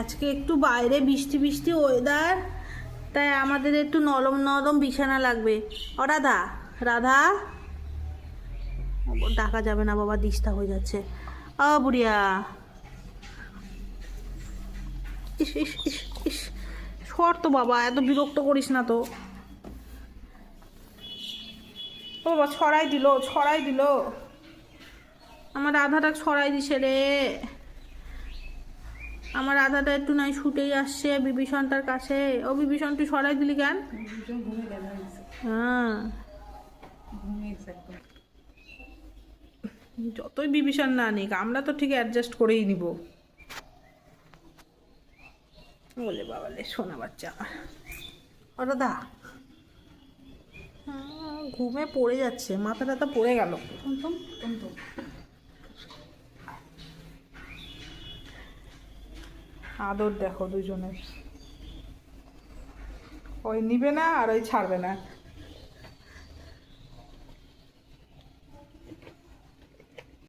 আজকে একটু বাইরে বৃষ্টি বৃষ্টি ওয়েদার, তাই আমাদের একটু নরম নরম বিছানা লাগবে। ও রাধা, রাধা ডাকা যাবে না বাবা, দিস্তা হয়ে যাচ্ছে। ও বুড়িয়া, ইস ইস ইস ইস, সর তো বাবা, এত বিরক্ত করিস না তো। ও বাবা, ছড়াই দিল, ছড়াই দিল, আমার রাধাটা ছড়াই দিছে রে। আমার রাধাটা একটু নাই ছুটেই আসছে বিভীষণটার কাছে। ও বিভীষণ, তুই সরাই দিলি কেন? হ্যাঁ, যতই বিভীষণ না নিক, আমরা তো ঠিক অ্যাডজাস্ট করেই নিব। বলে বাবালে সোনা বাচ্চা আমার। ও দাদা, ঘুমে পড়ে যাচ্ছে, মাথা টাথা পড়ে গেল। আদর দেখো দুজনের, ওই নিবে না আর ওই ছাড়বে না।